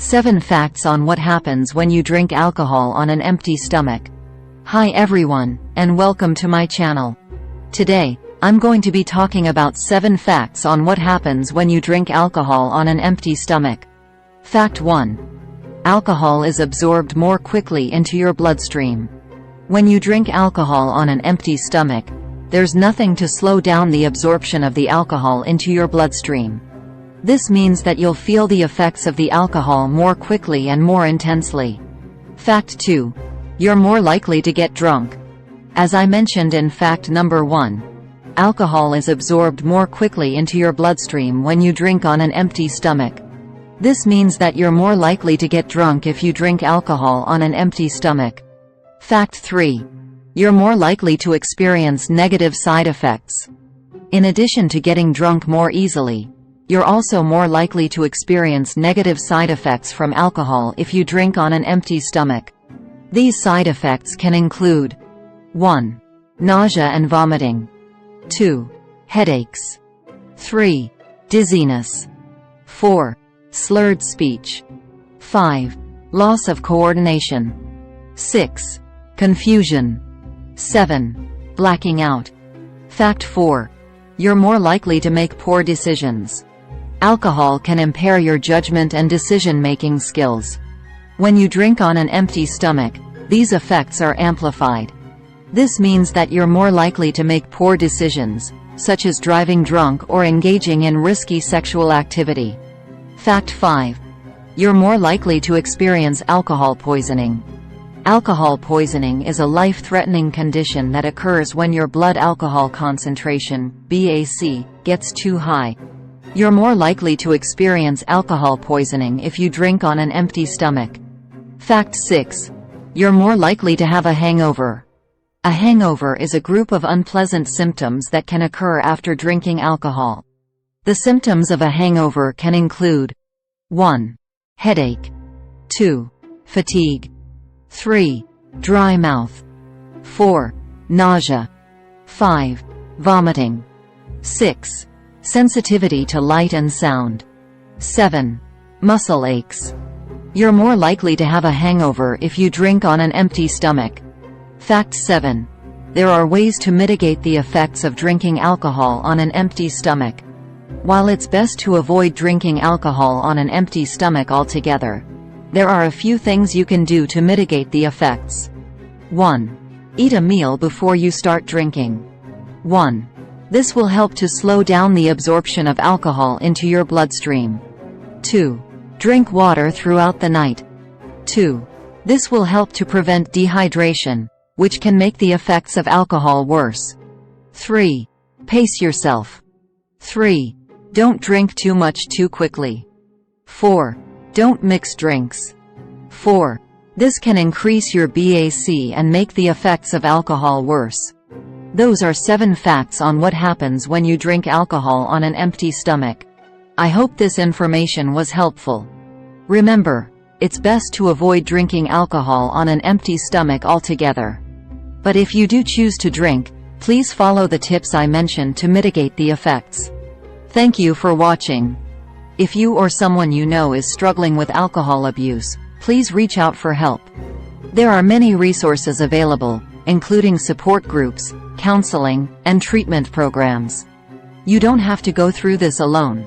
7 Facts on what happens when you drink alcohol on an empty stomach. Hi everyone, and welcome to my channel. Today, I'm going to be talking about 7 facts on what happens when you drink alcohol on an empty stomach. Fact 1. Alcohol is absorbed more quickly into your bloodstream. When you drink alcohol on an empty stomach, there's nothing to slow down the absorption of the alcohol into your bloodstream. This means that you'll feel the effects of the alcohol more quickly and more intensely. Fact 2. You're more likely to get drunk. As I mentioned in fact number 1, alcohol is absorbed more quickly into your bloodstream when you drink on an empty stomach. This means that you're more likely to get drunk if you drink alcohol on an empty stomach. Fact 3. You're more likely to experience negative side effects. In addition to getting drunk more easily, you're also more likely to experience negative side effects from alcohol if you drink on an empty stomach. These side effects can include 1. Nausea and vomiting. 2. Headaches. 3. Dizziness. 4. Slurred speech. 5. Loss of coordination. 6. Confusion. 7. Blacking out. Fact 4. You're more likely to make poor decisions. Alcohol can impair your judgment and decision-making skills. When you drink on an empty stomach, these effects are amplified. This means that you're more likely to make poor decisions, such as driving drunk or engaging in risky sexual activity. Fact 5. You're more likely to experience alcohol poisoning. Alcohol poisoning is a life-threatening condition that occurs when your blood alcohol concentration, BAC, gets too high. You're more likely to experience alcohol poisoning if you drink on an empty stomach. Fact 6. You're more likely to have a hangover. A hangover is a group of unpleasant symptoms that can occur after drinking alcohol. The symptoms of a hangover can include 1. Headache. 2. Fatigue. 3. Dry mouth. 4. Nausea. 5. Vomiting. 6. Sensitivity to light and sound. 7. Muscle aches. You're more likely to have a hangover if you drink on an empty stomach. Fact 7. There are ways to mitigate the effects of drinking alcohol on an empty stomach. While it's best to avoid drinking alcohol on an empty stomach altogether, there are a few things you can do to mitigate the effects. 1. Eat a meal before you start drinking. 1. This will help to slow down the absorption of alcohol into your bloodstream. 2. Drink water throughout the night. 2. This will help to prevent dehydration, which can make the effects of alcohol worse. 3. Pace yourself. 3. Don't drink too much too quickly. 4. Don't mix drinks. 4. This can increase your BAC and make the effects of alcohol worse. Those are 7 facts on what happens when you drink alcohol on an empty stomach. I hope this information was helpful. Remember, it's best to avoid drinking alcohol on an empty stomach altogether. But if you do choose to drink, please follow the tips I mentioned to mitigate the effects. Thank you for watching. If you or someone you know is struggling with alcohol abuse, please reach out for help. There are many resources available, including support groups, counseling, and treatment programs. You don't have to go through this alone.